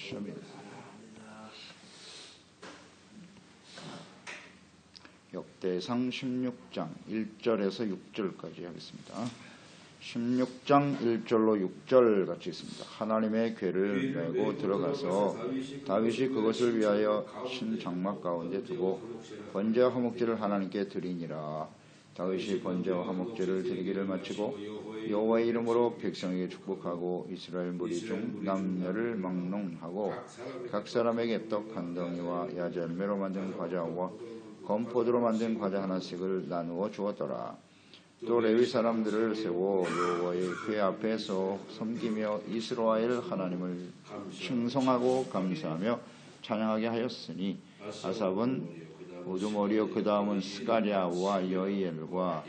셔밋. 역대상 16장 1절에서 6절까지 하겠습니다. 16장 1절로 6절 같이 있습니다. 하나님의 궤를 메고 들어가서 다윗이 그것을 위하여 신장막 가운데 두고 번제와 화목제를 하나님께 드리니라. 다윗이 번제와 화목제를 드리기를 마치고 여호와의 이름으로 백성에게 축복하고 이스라엘 무리 중 남녀를 막론하고 각 사람에게 떡 한 덩이와 야절매로 만든 과자와 건포도로 만든 과자 하나씩을 나누어 주었더라. 또 레위 사람들을 세워 여호와의 궤 앞에서 섬기며 이스라엘 하나님을 칭송하고 감사하며 찬양하게 하였으니 아삽은 우두머리요 그 다음은 스가랴와 여이엘과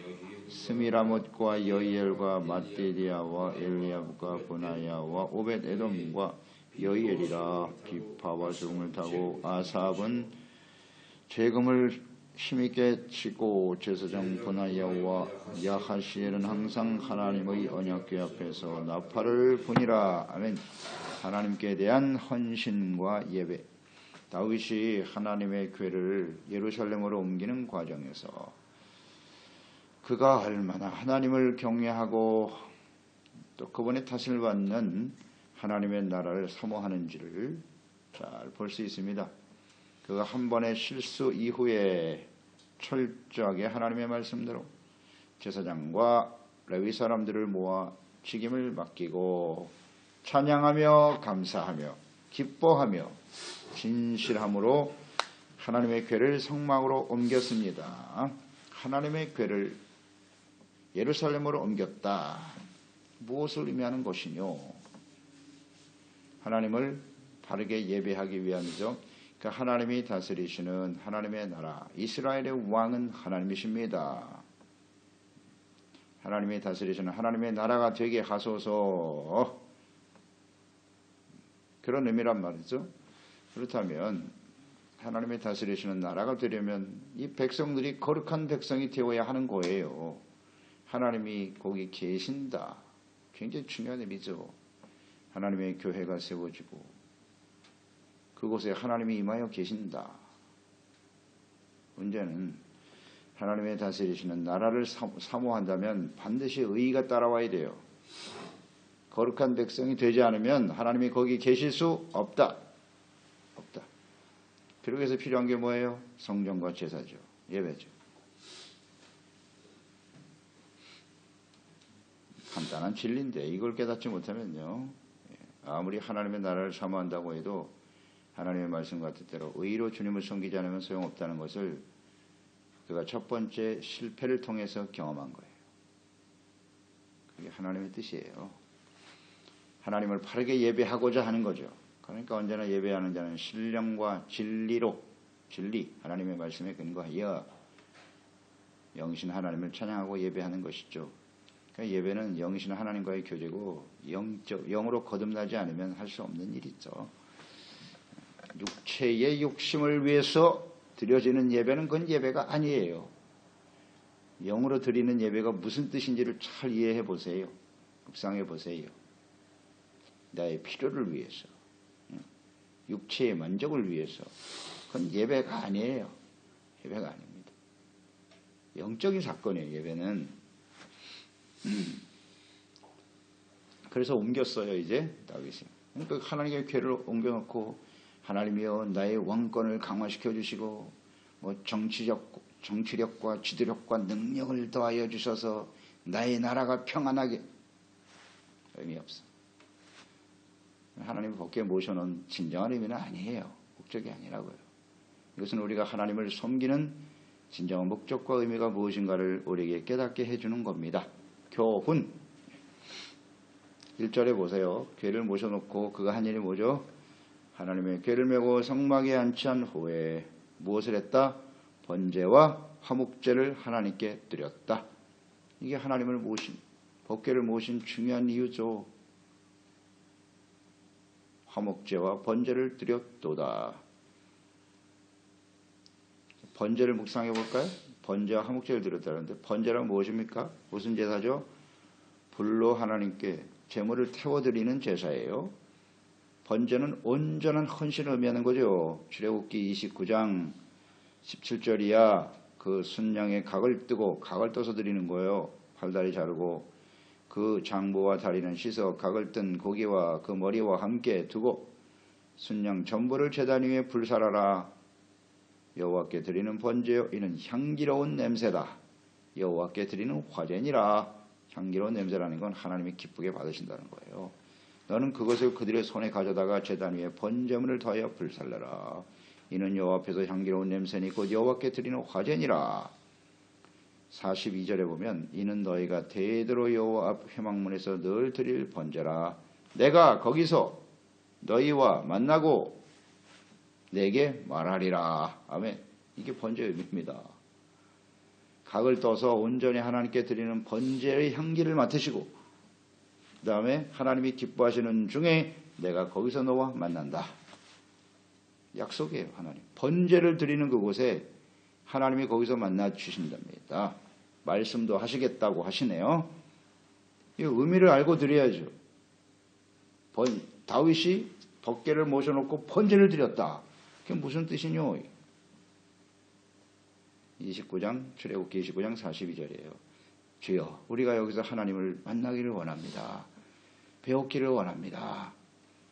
스미라못과 여이엘과 마띠디아와 엘리압과 보나야와 오벳에돔과 여이엘이라. 기파와 주름을 타고 아삽은 재금을 힘있게 치고 제사장 보나야와 야하시엘은 항상 하나님의 언약궤 앞에서 나팔을 부니라. 아멘. 하나님께 대한 헌신과 예배. 다윗이 하나님의 궤를 예루살렘으로 옮기는 과정에서 그가 얼마나 하나님을 경외하고 또 그분의 탓을 받는 하나님의 나라를 사모하는지를 잘 볼 수 있습니다. 그가 한 번의 실수 이후에 철저하게 하나님의 말씀대로 제사장과 레위 사람들을 모아 책임을 맡기고 찬양하며 감사하며 기뻐하며 진실함으로 하나님의 궤를 성막으로 옮겼습니다. 하나님의 궤를 예루살렘으로 옮겼다. 무엇을 의미하는 것이뇨? 하나님을 바르게 예배하기 위함이죠. 그러니까 하나님이 다스리시는 하나님의 나라, 이스라엘의 왕은 하나님이십니다. 하나님이 다스리시는 하나님의 나라가 되게 하소서, 그런 의미란 말이죠. 그렇다면 하나님이 다스리시는 나라가 되려면 이 백성들이 거룩한 백성이 되어야 하는 거예요. 하나님이 거기 계신다. 굉장히 중요한 의미죠. 하나님의 교회가 세워지고 그곳에 하나님이 임하여 계신다. 문제는 하나님의 다스리시는 나라를 사모한다면 반드시 의의가 따라와야 돼요. 거룩한 백성이 되지 않으면 하나님이 거기 계실 수 없다. 없다. 그러기 위해서 필요한 게 뭐예요? 성전과 제사죠. 예배죠. 간단한 진리인데 이걸 깨닫지 못하면요, 아무리 하나님의 나라를 사모한다고 해도 하나님의 말씀과 뜻대로 의로 주님을 섬기지 않으면 소용없다는 것을 그가 첫 번째 실패를 통해서 경험한 거예요. 그게 하나님의 뜻이에요. 하나님을 바르게 예배하고자 하는 거죠. 그러니까 언제나 예배하는 자는 신령과 진리로, 진리, 하나님의 말씀에 근거하여 영신 하나님을 찬양하고 예배하는 것이죠. 그러니까 예배는 영신 하나님과의 교제고 영으로 거듭나지 않으면 할 수 없는 일이죠. 육체의 욕심을 위해서 드려지는 예배는 그건 예배가 아니에요. 영으로 드리는 예배가 무슨 뜻인지를 잘 이해해 보세요. 묵상해 보세요. 나의 필요를 위해서, 육체의 만족을 위해서. 그건 예배가 아니에요. 예배가 아닙니다. 영적인 사건이에요. 예배는. 그래서 옮겼어요. 이제 다윗이. 그러니까 하나님의 궤를 옮겨놓고 하나님이여 나의 왕권을 강화시켜 주시고 뭐 정치력과 지도력과 능력을 더하여 주셔서 나의 나라가 평안하게. 의미 없어. 하나님을 복귀에 모셔놓은 진정한 의미는 아니에요. 목적이 아니라고요. 이것은 우리가 하나님을 섬기는 진정한 목적과 의미가 무엇인가를 우리에게 깨닫게 해주는 겁니다. 교훈. 1절에 보세요. 궤를 모셔놓고 그가 한 일이 뭐죠? 하나님의 궤를 메고 성막에 안치한 후에 무엇을 했다? 번제와 화목제를 하나님께 드렸다. 이게 하나님을 모신, 법궤를 모신 중요한 이유죠. 화목제와 번제를 드렸도다. 번제를 묵상해 볼까요? 번제와 화목제를 드렸다는데 번제란 무엇입니까? 무슨 제사죠? 불로 하나님께 제물을 태워드리는 제사예요. 번제는 온전한 헌신을 의미하는 거죠. 출애굽기 29장 17절이야 그 순양의 각을 뜨고 각을 떠서 드리는 거예요. 팔다리 자르고 그 장부와 다리는 씻어 각을 뜬 고기와 그 머리와 함께 두고 순양 전부를 제단 위에 불살하라. 여호와께 드리는 번제요 이는 향기로운 냄새다. 여호와께 드리는 화제니라. 향기로운 냄새라는 건 하나님이 기쁘게 받으신다는 거예요. 너는 그것을 그들의 손에 가져다가 제단 위에 번제물을 더하여 불살라라. 이는 여호와 앞에서 향기로운 냄새니 곧 여호와께 드리는 화제니라. 42절에 보면 이는 너희가 대대로 여호와 앞 회막문에서 늘 드릴 번제라. 내가 거기서 너희와 만나고 내게 말하리라. 아멘. 이게 번제의 의미입니다. 각을 떠서 온전히 하나님께 드리는 번제의 향기를 맡으시고 그 다음에 하나님이 기뻐하시는 중에 내가 거기서 너와 만난다. 약속이에요. 하나님. 번제를 드리는 그곳에 하나님이 거기서 만나 주신답니다. 말씀도 하시겠다고 하시네요. 이 의미를 알고 드려야죠. 다윗이 덮개를 모셔놓고 번제를 드렸다. 그게 무슨 뜻이뇨? 29장 출애굽기 29장 42절이에요. 주여 우리가 여기서 하나님을 만나기를 원합니다. 배웠기를 원합니다.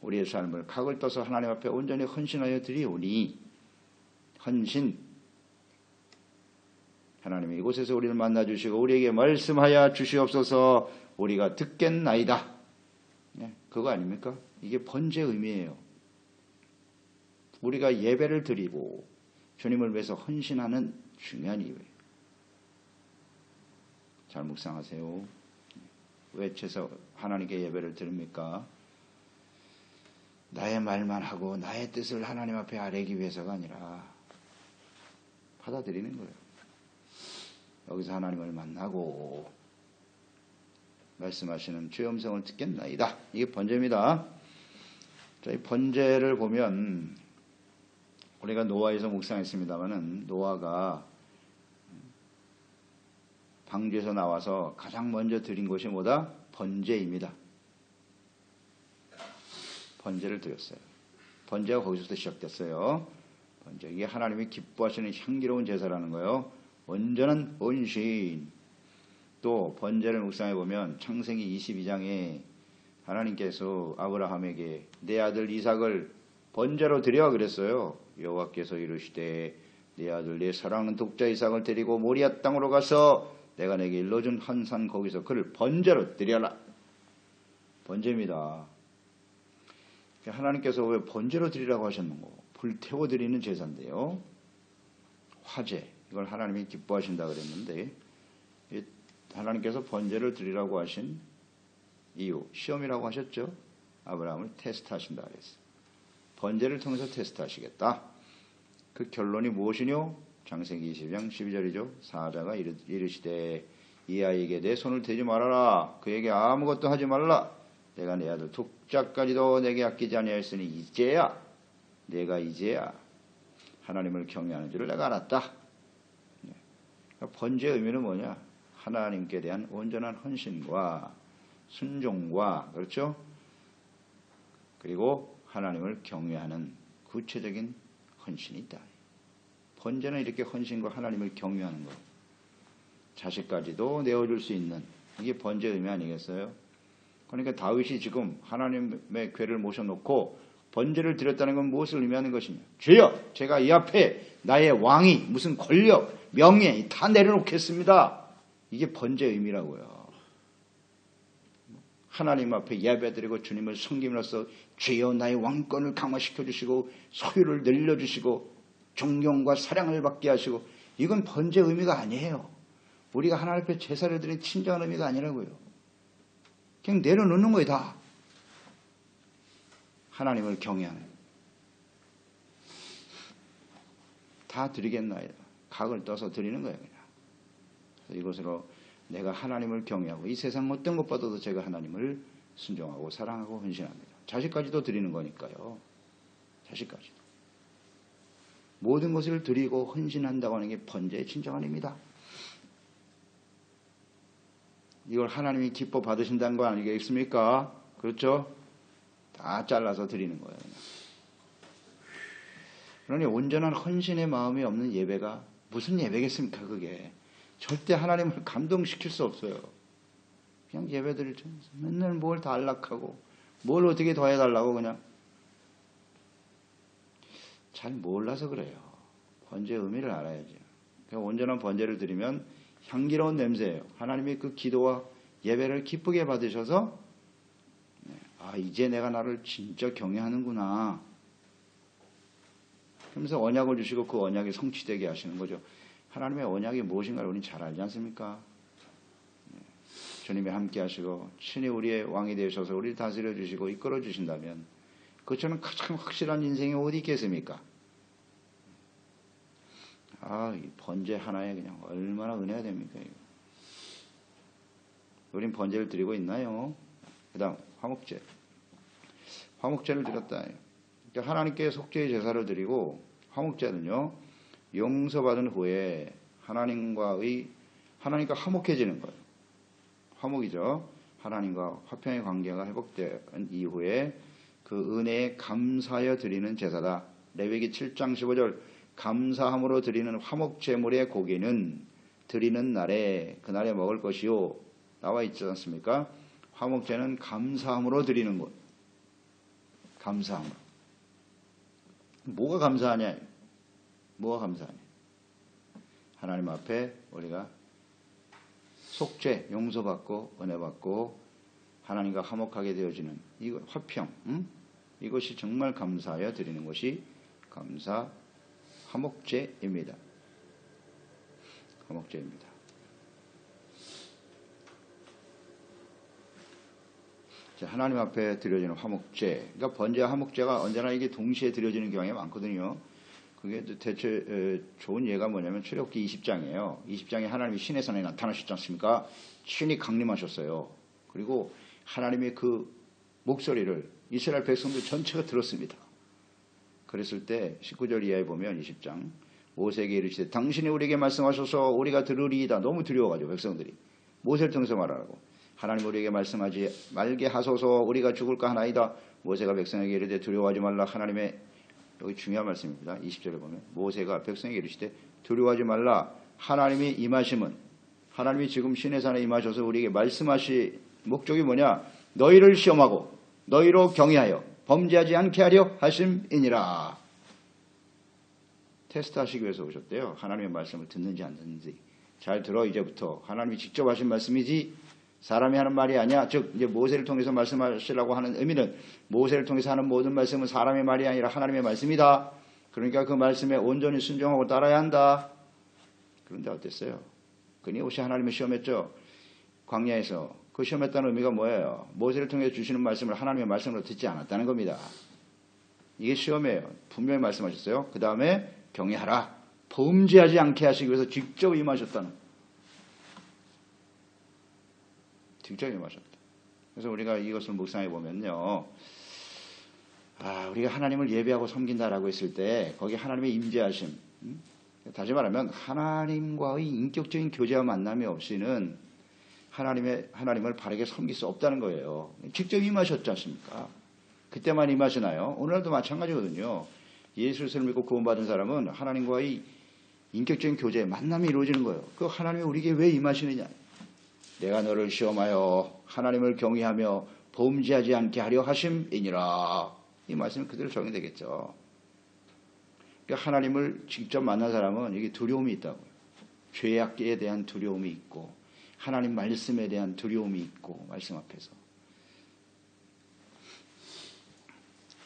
우리의 삶을 각을 떠서 하나님 앞에 온전히 헌신하여 드리오니 헌신 하나님이 이곳에서 우리를 만나주시고 우리에게 말씀하여 주시옵소서. 우리가 듣겠나이다. 네, 그거 아닙니까? 이게 번제의 의미예요. 우리가 예배를 드리고 주님을 위해서 헌신하는 중요한 이유예요. 잘 묵상하세요. 왜 하나님께 예배를 드립니까? 나의 말만 하고 나의 뜻을 하나님 앞에 아뢰기 위해서가 아니라 받아들이는 거예요. 여기서 하나님을 만나고 말씀하시는 주의 음성을 듣겠나이다. 이게 번제입니다. 이 번제를 보면 우리가 노아에서 묵상했습니다마는 노아가 방주에서 나와서 가장 먼저 드린 것이 뭐다? 번제입니다. 번제를 드렸어요. 번제가 거기서부터 시작됐어요. 번제. 이게 하나님이 기뻐하시는 향기로운 제사라는 거예요. 온전한 헌신. 또 번제를 묵상해 보면 창세기 22장에 하나님께서 아브라함에게 내 아들 이삭을 번제로 드려 그랬어요. 여호와께서 이르시되 내 아들 내 사랑하는 독자 이삭을 데리고 모리아 땅으로 가서 내가 내게 일러준 한 산 거기서 그를 번제로 드려라. 번제입니다. 하나님께서 왜 번제로 드리라고 하셨는고? 불태워 드리는 제사인데요. 화제. 이걸 하나님이 기뻐하신다 그랬는데 하나님께서 번제를 드리라고 하신 이유, 시험이라고 하셨죠. 아브라함을 테스트하신다 그랬어요. 번제를 통해서 테스트하시겠다. 그 결론이 무엇이뇨? 창세기 20장 12절이죠. 사자가 이르시되 이 아이에게 내 손을 대지 말아라. 그에게 아무것도 하지 말라. 내가 내 아들 독자까지도 내게 아끼지 아니하였으니 내가 이제야 하나님을 경외하는 줄을 내가 알았다. 그러니까 번제의 의미는 뭐냐? 하나님께 대한 온전한 헌신과 순종과 그렇죠? 그리고 하나님을 경외하는 구체적인 헌신이 있다. 번제는 이렇게 헌신과 하나님을 경외하는 것. 자식까지도 내어줄 수 있는 이게 번제의 의미 아니겠어요? 그러니까 다윗이 지금 하나님의 궤를 모셔놓고 번제를 드렸다는 건 무엇을 의미하는 것이냐? 주여, 제가 이 앞에 나의 왕이 무슨 권력, 명예 다 내려놓겠습니다. 이게 번제의 의미라고요. 하나님 앞에 예배드리고 주님을 섬김으로써 주여 나의 왕권을 강화시켜 주시고 소유를 늘려주시고 존경과 사랑을 받게 하시고 이건 번제의 의미가 아니에요. 우리가 하나님 앞에 제사를 드린 친정한 의미가 아니라고요. 그냥 내려놓는 거예요. 다. 하나님을 경외하는. 다 드리겠나이다. 각을 떠서 드리는 거예요. 그냥. 이것으로 내가 하나님을 경외하고 이 세상 어떤 것보다도 제가 하나님을 순종하고 사랑하고 헌신합니다. 자식까지도 드리는 거니까요. 자식까지도. 모든 것을 드리고 헌신한다고 하는 게 번제의 진정한 의미다. 이걸 하나님이 기뻐 받으신다는 거 아니겠습니까? 그렇죠? 다 잘라서 드리는 거예요. 그냥. 그러니 온전한 헌신의 마음이 없는 예배가 무슨 예배겠습니까? 그게 절대 하나님을 감동시킬 수 없어요. 그냥 예배드릴 때 맨날 뭘 다 안락하고 뭘 어떻게 더 해달라고 그냥 잘 몰라서 그래요. 번제의 의미를 알아야죠. 그러니까 온전한 번제를 드리면 향기로운 냄새예요. 하나님이 그 기도와 예배를 기쁘게 받으셔서 이제 내가 나를 진짜 경외하는구나. 그러면서 언약을 주시고 그 언약이 성취되게 하시는 거죠. 하나님의 언약이 무엇인가를 우리는 잘 알지 않습니까? 주님이 함께 하시고 친히 우리의 왕이 되셔서 우리를 다스려 주시고 이끌어 주신다면 그처럼 가장 확실한 인생이 어디 있겠습니까? 이 번제 하나에 그냥 얼마나 은혜가 됩니까? 이거. 우린 번제를 드리고 있나요? 그 다음 화목제. 화목제를 드렸다. 그러니까 하나님께 속죄의 제사를 드리고 화목제는요. 용서받은 후에 하나님과 화목해지는 거예요. 화목이죠. 하나님과 화평의 관계가 회복된 이후에 그 은혜에 감사하여 드리는 제사다. 레위기 7장 15절 감사함으로 드리는 화목제물의 고기는 드리는 날에 그날에 먹을 것이요. 나와 있지 않습니까? 화목제는 감사함으로 드리는 것. 감사함으로. 뭐가 감사하냐? 뭐가 감사하냐? 하나님 앞에 우리가 속죄, 용서받고 은혜받고 하나님과 화목하게 되어지는 이거 화평, 이것이 정말 감사하여 드리는 것이 감사 화목제입니다. 화목제입니다. 하나님 앞에 드려지는 화목제, 그러니까 번제와 화목제가 언제나 이게 동시에 드려지는 경향이 많거든요. 그게 대체 좋은 예가 뭐냐면 출애굽기 20장이에요. 20장에 하나님이 신의 산에 나타나셨지 않습니까? 신이 강림하셨어요. 그리고 하나님의 그 목소리를 이스라엘 백성들 전체가 들었습니다. 그랬을 때 19절 이하에 보면 20장 모세에게 이르시되 당신이 우리에게 말씀하셔서 우리가 들으리이다. 너무 두려워가지고 백성들이 모세를 통해서 말하라고. 하나님 우리에게 말씀하지 말게 하소서 우리가 죽을까 하나이다. 모세가 백성에게 이르되 두려워하지 말라. 하나님의 여기 중요한 말씀입니다. 20절에 보면 모세가 백성에게 이르시되 두려워하지 말라. 하나님이 임하심은 하나님이 지금 시내산에 임하셔서 우리에게 말씀하실 목적이 뭐냐? 너희를 시험하고 너희로 경외하여 범죄하지 않게 하려 하심이니라. 테스트하시기 위해서 오셨대요. 하나님의 말씀을 듣는지 안 듣는지. 잘 들어. 이제부터 하나님이 직접 하신 말씀이지 사람이 하는 말이 아니야. 즉 이제 모세를 통해서 말씀하시라고 하는 의미는 모세를 통해서 하는 모든 말씀은 사람의 말이 아니라 하나님의 말씀이다. 그러니까 그 말씀에 온전히 순종하고 따라야 한다. 그런데 어땠어요? 끊임없이 하나님을 시험했죠. 광야에서. 그 시험했다는 의미가 뭐예요? 모세를 통해 주시는 말씀을 하나님의 말씀으로 듣지 않았다는 겁니다. 이게 시험이에요. 분명히 말씀하셨어요. 그 다음에 경외하라. 범죄하지 않게 하시기 위해서 직접 임하셨다는. 직접 임하셨다. 그래서 우리가 이것을 묵상해 보면요. 우리가 하나님을 예배하고 섬긴다라고 했을 때 거기 하나님의 임재하심. 다시 말하면 하나님과의 인격적인 교제와 만남이 없이는 하나님을 바르게 섬길 수 없다는 거예요. 직접 임하셨지 않습니까? 그때만 임하시나요? 오늘도 마찬가지거든요. 예수를 믿고 구원받은 사람은 하나님과의 인격적인 교제, 만남이 이루어지는 거예요. 그 하나님이 우리에게 왜 임하시느냐? 내가 너를 시험하여 하나님을 경외하며 범죄하지 않게 하려 하심이니라. 이 말씀이 그대로 적용되겠죠. 그러니까 하나님을 직접 만난 사람은 이게 두려움이 있다고요. 죄악에 대한 두려움이 있고 하나님 말씀에 대한 두려움이 있고 말씀 앞에서.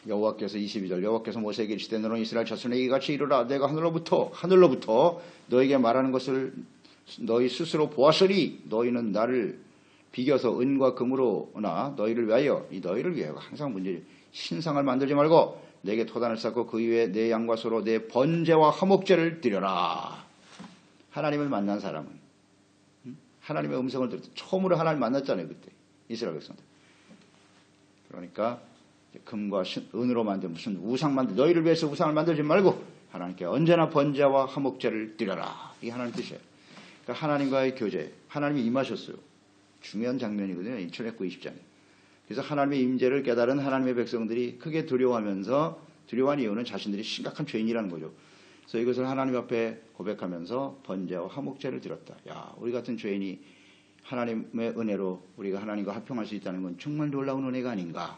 여호와께서 22절 여호와께서 모세에게 이르시되 너는 이스라엘 자손에게 이같이 이르라. 내가 하늘로부터 너에게 말하는 것을 너희 스스로 보았으니 너희는 나를 비겨서 은과 금으로나 너희를 위하여 항상 문제 신상을 만들지 말고 내게 토단을 쌓고 그 위에 내 양과 소로 내 번제와 화목제를 드려라. 하나님을 만난 사람은 하나님의 음성을 들었다. 처음으로 하나님 만났잖아요. 그때 이스라엘 백성들. 그러니까 금과 은으로 만든 무슨 우상 너희를 위해서 우상을 만들지 말고 하나님께 언제나 번제와 화목제를 드려라. 이게 하나님 뜻이에요. 그러니까 하나님과의 교제, 하나님이 임하셨어요. 중요한 장면이거든요. 이 출애굽기 20장에. 그래서 하나님의 임재를 깨달은 하나님의 백성들이 크게 두려워하면서, 두려워한 이유는 자신들이 심각한 죄인이라는 거죠. 그래서 이것을 하나님 앞에 고백하면서 번제와 화목제를 드렸다. 야, 우리 같은 죄인이 하나님의 은혜로 우리가 하나님과 화평할 수 있다는 건 정말 놀라운 은혜가 아닌가.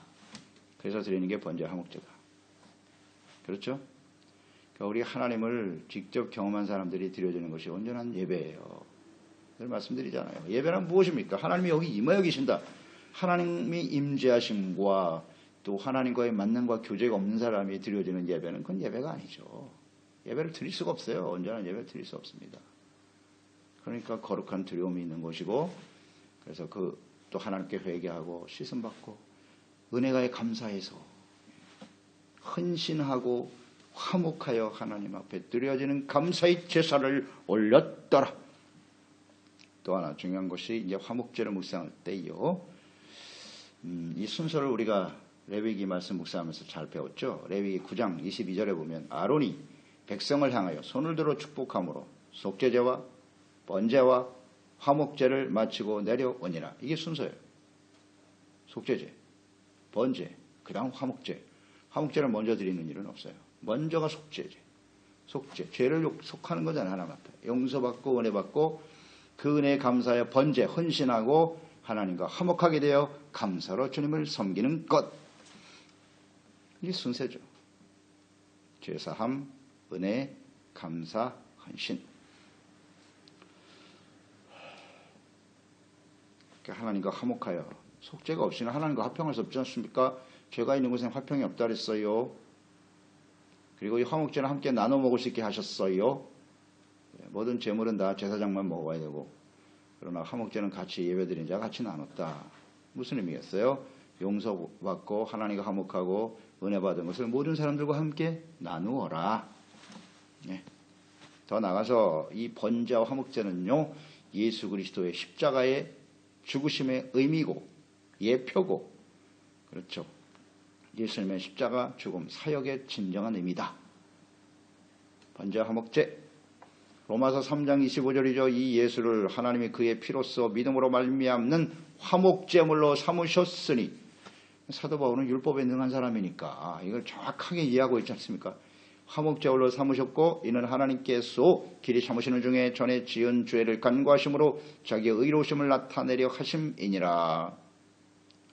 그래서 드리는 게 번제와 화목제다. 그렇죠? 그러니까 우리 하나님을 직접 경험한 사람들이 드려지는 것이 온전한 예배예요. 늘 말씀드리잖아요. 예배는 무엇입니까? 하나님이 여기 임하여 계신다. 하나님이 임재하심과 또 하나님과의 만남과 교제가 없는 사람이 드려지는 예배는 그건 예배가 아니죠. 예배를 드릴 수가 없어요. 온전한 예배를 드릴 수 없습니다. 그러니까 거룩한 두려움이 있는 것이고, 그래서 또 하나님께 회개하고 씻음받고 은혜가에 감사해서 헌신하고 화목하여 하나님 앞에 드려지는 감사의 제사를 올렸더라. 또 하나 중요한 것이 이제 화목제를 묵상할 때요. 이 순서를 우리가 레위기 말씀 묵상하면서 잘 배웠죠. 레위기 9장 22절에 보면 아론이 백성을 향하여 손을 들어 축복함으로 속죄제와 번제와 화목제를 마치고 내려오니라. 이게 순서예요. 속죄제, 번제, 그 다음 화목제. 화목제를 먼저 드리는 일은 없어요. 먼저가 속죄제. 속죄, 죄를 속하는 거잖아요. 하나님 앞에 용서받고 은혜받고 그 은혜에 감사하여 번제, 헌신하고 하나님과 화목하게 되어 감사로 주님을 섬기는 것. 이게 순서죠. 죄사함, 은혜, 감사, 헌신. 하나님과 화목하여, 속죄가 없이는 하나님과 화평할 수 없지 않습니까? 죄가 있는 곳에는 화평이 없다 그랬어요. 그리고 이 화목제는 함께 나눠 먹을 수 있게 하셨어요. 모든 제물은 다 제사장만 먹어야 되고, 그러나 화목제는 같이 예배드린 자가 같이 나눴다. 무슨 의미겠어요? 용서받고 하나님과 화목하고 은혜 받은 것을 모든 사람들과 함께 나누어라. 네. 더 나가서 이 번제와 화목제는요, 예수 그리스도의 십자가의 죽으심의 의미고 예표고, 그렇죠. 예수님의 십자가 죽음 사역의 진정한 의미다. 번제와 화목제. 로마서 3장 25절이죠. 이 예수를 하나님이 그의 피로써 믿음으로 말미암는 화목제물로 삼으셨으니. 사도 바울은 율법에 능한 사람이니까 이걸 정확하게 이해하고 있지 않습니까? 화목제물로 삼으셨고 이는 하나님께서 길이 참으시는 중에 전에 지은 죄를 간구하심으로 자기의 의로우심을 나타내려 하심이니라.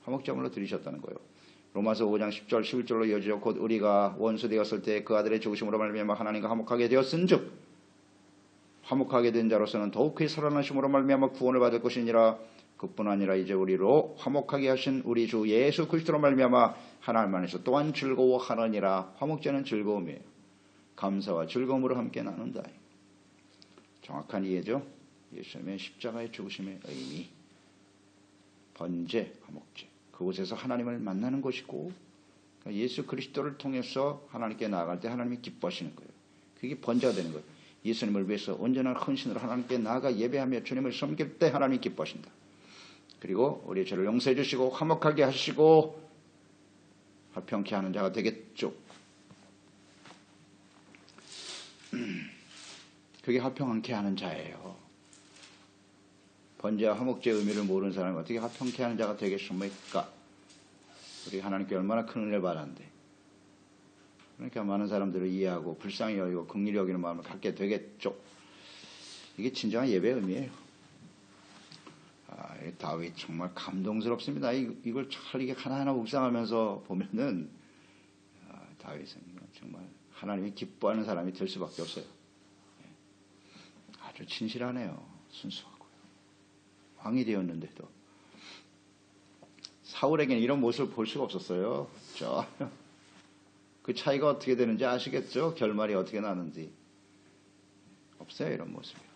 화목제물로 드리셨다는 거예요. 로마서 5장 10절 11절로 이어지죠. 곧 우리가 원수 되었을 때 그 아들의 죽으심으로 말미암아 하나님과 화목하게 되었은즉 화목하게 된 자로서는 더욱 그의 살아나심으로 말미암아 구원을 받을 것이니라. 그뿐 아니라 이제 우리로 화목하게 하신 우리 주 예수 그리스도로 말미암아 하나님 안에서 또한 즐거워하느니라. 화목제는 즐거움이에요. 감사와 즐거움으로 함께 나눈다. 정확한 이해죠. 예수님의 십자가의 죽으심의 의미. 번제, 화목제. 그곳에서 하나님을 만나는 것이고, 그러니까 예수 그리스도를 통해서 하나님께 나아갈 때 하나님이 기뻐하시는 거예요. 그게 번제가 되는 거예요. 예수님을 위해서 온전한 헌신으로 하나님께 나아가 예배하며 주님을 섬길 때 하나님이 기뻐하신다. 그리고 우리의 죄를 용서해 주시고 화목하게 하시고 화평케 하는 자가 되겠죠. 그게 화평케 하는 자예요. 번제와 화목제의 의미를 모르는 사람이 어떻게 화평케 하는 자가 되겠습니까? 우리 하나님께 얼마나 큰 은혜를 받았는데. 그러니까 많은 사람들을 이해하고 불쌍히 여기고 긍휼히 여기는 마음을 갖게 되겠죠. 이게 진정한 예배의 의미예요. 다윗 정말 감동스럽습니다. 이걸 잘 이게 하나하나 묵상하면서 보면은 다윗은 정말 하나님이 기뻐하는 사람이 될 수밖에 없어요. 아주 진실하네요. 순수하고요. 왕이 되었는데도 사울에게는 이런 모습을 볼 수가 없었어요. 그 차이가 어떻게 되는지 아시겠죠? 결말이 어떻게 나는지. 없어요, 이런 모습이요.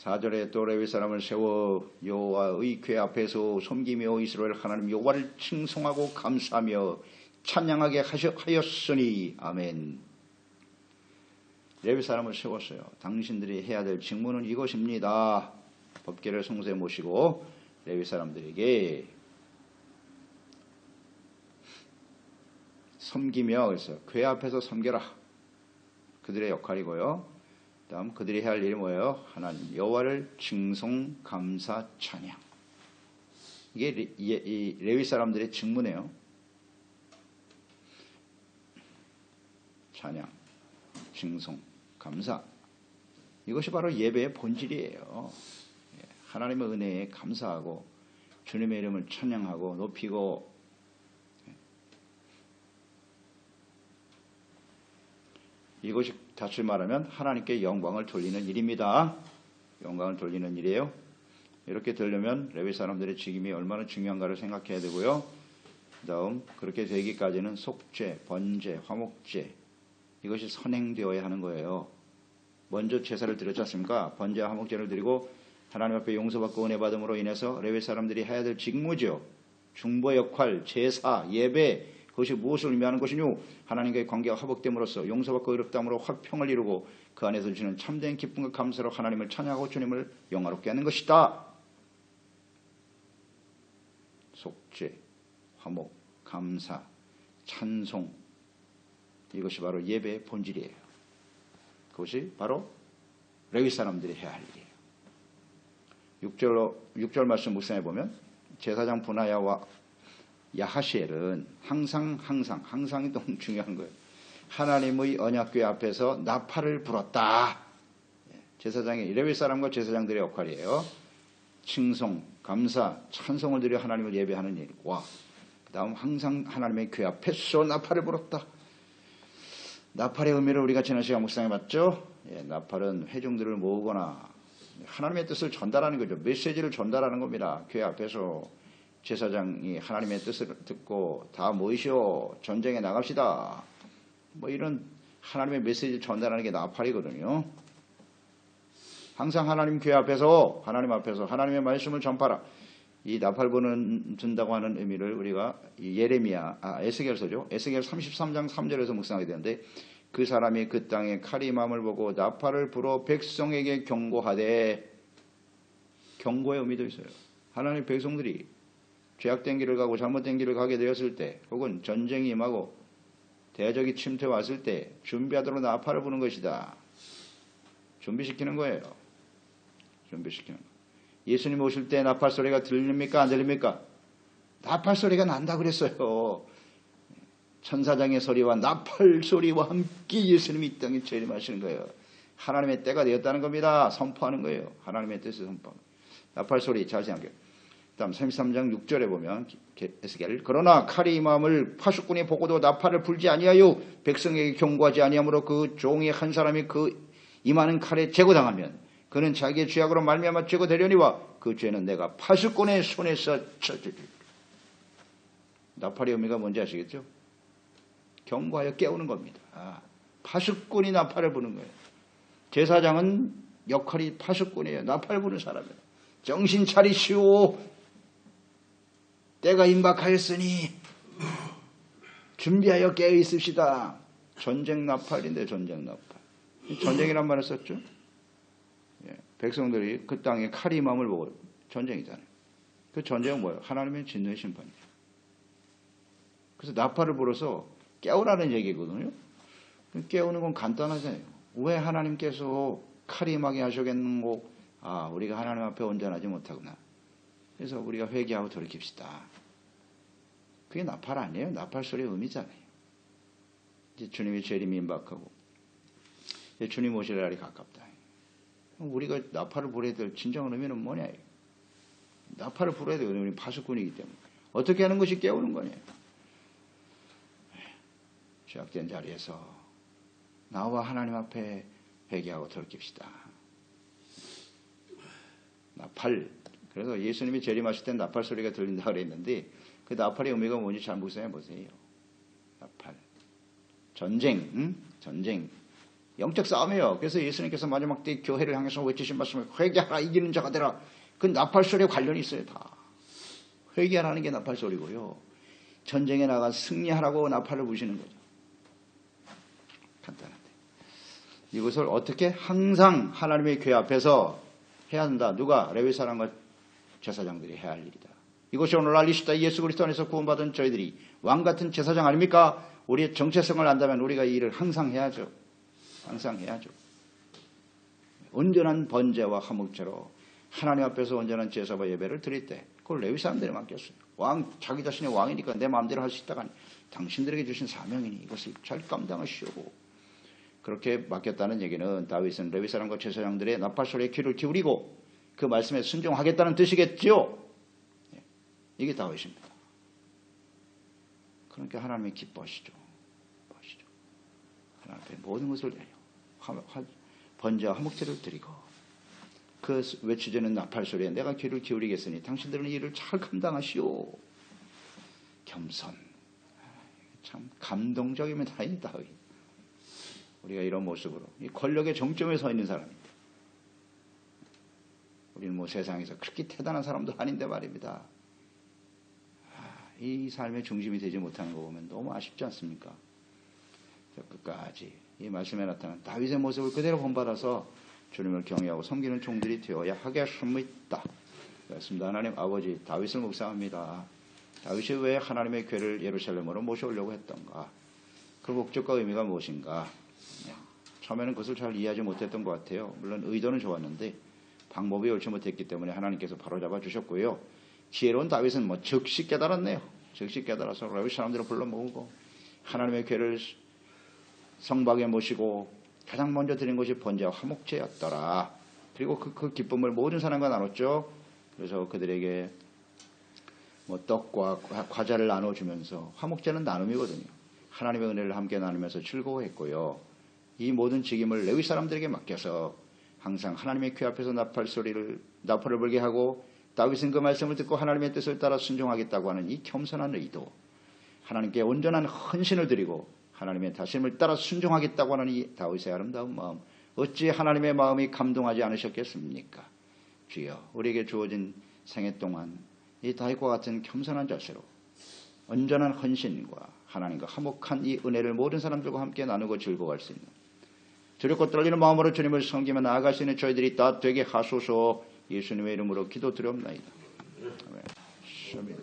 4절에 또 레위 사람을 세워 여호와의 궤 앞에서 섬기며 이스라엘 하나님 여호와를 칭송하고 감사하며 찬양하게 하였으니. 아멘. 레위 사람을 세웠어요. 당신들이 해야 될 직무는 이것입니다. 법궤를 성소에 모시고 레위 사람들에게 섬기며, 그래서 궤 앞에서 섬겨라. 그들의 역할이고요. 다음 그들이 해야 할 일이 뭐예요? 하나님 여호와를 칭송 감사 찬양. 이게 이 레위 사람들의 직무네요. 찬양, 칭송, 감사. 이것이 바로 예배의 본질이에요. 하나님의 은혜에 감사하고 주님의 이름을 찬양하고 높이고, 이것이 다시 말하면 하나님께 영광을 돌리는 일입니다. 영광을 돌리는 일이에요. 이렇게 되려면 레위 사람들의 직임이 얼마나 중요한가를 생각해야 되고요. 그 다음 그렇게 되기까지는 속죄, 번제, 화목제, 이것이 선행되어야 하는 거예요. 먼저 제사를 드렸지 않습니까? 번제와 화목제를 드리고 하나님 앞에 용서받고 은혜 받음으로 인해서 레위 사람들이 해야 될 직무죠. 중보 역할, 제사, 예배, 그것이 무엇을 의미하는 것이뇨? 하나님과의 관계가 화복됨으로써 용서받고 의롭다함으로 화평을 이루고 그 안에서 주는 참된 기쁨과 감사로 하나님을 찬양하고 주님을 영화롭게 하는 것이다. 속죄, 화목, 감사, 찬송, 이것이 바로 예배의 본질이에요. 그것이 바로 레위 사람들이 해야 할 일이에요. 6절 말씀 묵상해 보면 제사장 분하야와 야하시엘은 항상이 너무 중요한 거예요. 하나님의 언약궤 앞에서 나팔을 불었다. 제사장이 레위 사람과 제사장들의 역할이에요. 칭송, 감사, 찬송을 드려 하나님을 예배하는 일과 그 다음 항상 하나님의 궤 앞에서 나팔을 불었다. 나팔의 의미를 우리가 지난 시간 묵상해 봤죠. 나팔은 회중들을 모으거나 하나님의 뜻을 전달하는 거죠. 메시지를 전달하는 겁니다. 궤 앞에서 제사장이 하나님의 뜻을 듣고 다 모이시오, 전쟁에 나갑시다, 뭐 이런 하나님의 메시지를 전달하는 게 나팔이거든요. 항상 하나님 궤 앞에서 하나님의 말씀을 전파라. 이 나팔 든다고 하는 의미를 우리가 에스겔서죠. 에스겔 33장 3절에서 묵상하게 되는데, 그 사람이 그 땅에 칼이 임함을 보고 나팔을 불어 백성에게 경고하되, 경고의 의미도 있어요. 하나님 백성들이 죄악된 길을 가고 잘못된 길을 가게 되었을 때, 혹은 전쟁이 임하고 대적이 침투해 왔을 때 준비하도록 나팔을 부는 것이다. 준비시키는 거예요. 준비시키는 거. 예수님 오실 때 나팔 소리가 들립니까? 안 들립니까? 나팔 소리가 난다 그랬어요. 천사장의 소리와 나팔 소리와 함께 예수님이 이 땅에 재림하시는 거예요. 하나님의 때가 되었다는 겁니다. 선포하는 거예요. 하나님의 뜻을 선포하는 거예요. 나팔 소리 잘 생각해요. 다음 33장 6절에 보면 에스겔, 그러나 칼이 임함을 파수꾼이 보고도 나팔을 불지 아니하여 백성에게 경고하지 아니하므로 그 종이 한 사람이 그 임하는 칼에 제거당하면 그는 자기의 죄악으로 말미암아 제거되려니와 그 죄는 내가 파수꾼의 손에서 져주리라. 나팔의 의미가 뭔지 아시겠죠? 경고하여 깨우는 겁니다. 파수꾼이 나팔을 부는 거예요. 제사장은 역할이 파수꾼이에요. 나팔 부는 사람이에요. 정신 차리시오. 때가 임박하였으니 준비하여 깨어 있읍시다. 전쟁 나팔인데, 전쟁 나팔. 전쟁이란 말을 썼죠. 백성들이 그 땅에 칼이 임함을 보고, 전쟁이잖아요. 그 전쟁은 뭐예요? 하나님의 진노의 심판이죠. 그래서 나팔을 불어서 깨우라는 얘기거든요. 깨우는 건 간단하잖아요. 왜 하나님께서 칼이 임하게 하시겠는고? 우리가 하나님 앞에 온전하지 못하구나. 그래서 우리가 회개하고 돌이킵시다. 그게 나팔 아니에요? 나팔 소리의 의미잖아요. 이제 주님의 재림이 임박하고 이제 주님 오실 날이 가깝다. 우리가 나팔을 불어야 될 진정한 의미는 뭐냐? 나팔을 불어야 돼요. 우리 파수꾼이기 때문에. 어떻게 하는 것이 깨우는 거냐? 죄악된 자리에서 나와 하나님 앞에 회개하고 돌이킵시다. 나팔. 그래서 예수님이 재림하실 때 나팔 소리가 들린다고 그랬는데, 그 나팔의 의미가 뭔지 잘 묵상해 보세요. 나팔. 전쟁. 전쟁. 영적 싸움이에요. 그래서 예수님께서 마지막 때 교회를 향해서 외치신 말씀을 회개하라, 이기는 자가 되라. 그 나팔 소리에 관련이 있어요. 다. 회개하라는 게 나팔 소리고요. 전쟁에 나가 승리하라고 나팔을 부시는 거죠. 간단한데. 이것을 어떻게? 항상 하나님의 궤 앞에서 해야 한다. 누가? 레위 사람과 제사장들이 해야 할 일이다. 이것이 오늘날 이 시대 예수 그리스도 안에서 구원받은 저희들이 왕같은 제사장 아닙니까? 우리의 정체성을 안다면 우리가 이 일을 항상 해야죠. 항상 해야죠. 온전한 번제와 화목제로 하나님 앞에서 온전한 제사와 예배를 드릴 때, 그걸 레위 사람들이 맡겼어요. 자기 자신이 왕이니까 내 마음대로 할 수 있다가 아니, 당신들에게 주신 사명이니 이것을 잘 감당하시오. 그렇게 맡겼다는 얘기는 다윗은 레위 사람과 제사장들의 나팔소리에 귀를 기울이고 그 말씀에 순종하겠다는 뜻이겠죠. 이게 다윗입니다. 그러니까 하나님이 기뻐하시죠. 하나님 앞에 모든 것을 내려 번제와 화목제를 드리고 그 외치지는 나팔소리에 내가 귀를 기울이겠으니 당신들은 이를 잘 감당하시오. 겸손. 참 감동적입니다. 이 다윗. 우리가 이런 모습으로 이 권력의 정점에 서 있는 사람입니다. 우리는 뭐 세상에서 그렇게 대단한 사람도 아닌데 말입니다. 이 삶의 중심이 되지 못하는 거 보면 너무 아쉽지 않습니까? 끝까지 이 말씀에 나타난 다윗의 모습을 그대로 본받아서 주님을 경외하고 섬기는 종들이 되어야 하겠습니다. 그렇습니다. 하나님 아버지 다윗을 묵상합니다. 다윗이 왜 하나님의 궤를 예루살렘으로 모셔오려고 했던가? 그 목적과 의미가 무엇인가? 처음에는 그것을 잘 이해하지 못했던 것 같아요. 물론 의도는 좋았는데 방법이 옳지 못했기 때문에 하나님께서 바로잡아 주셨고요. 지혜로운 다윗은 즉시 깨달았네요. 즉시 깨달아서 레위 사람들을 불러 모으고 하나님의 궤를 성막에 모시고 가장 먼저 드린 것이 번제와 화목제였더라. 그리고 그 기쁨을 모든 사람과 나눴죠. 그래서 그들에게 떡과 과자를 나눠주면서 화목제는 나눔이거든요. 하나님의 은혜를 함께 나누면서 즐거워했고요. 이 모든 직임을 레위 사람들에게 맡겨서 항상 하나님의 궤 앞에서 나팔을 불게 하고 다윗은 그 말씀을 듣고 하나님의 뜻을 따라 순종하겠다고 하는 이 겸손한 의도, 하나님께 온전한 헌신을 드리고 하나님의 다짐을 따라 순종하겠다고 하는 이 다윗의 아름다운 마음, 어찌 하나님의 마음이 감동하지 않으셨겠습니까? 주여, 우리에게 주어진 생애 동안 이 다윗과 같은 겸손한 자세로 온전한 헌신과 하나님과 화목한 이 은혜를 모든 사람들과 함께 나누고 즐거워할 수 있는 두렵고 떨리는 마음으로 주님을 섬기며 나아갈 수 있는 저희들이 다 되게 하소서. 예수님의 이름으로 기도드리옵나이다. 아멘.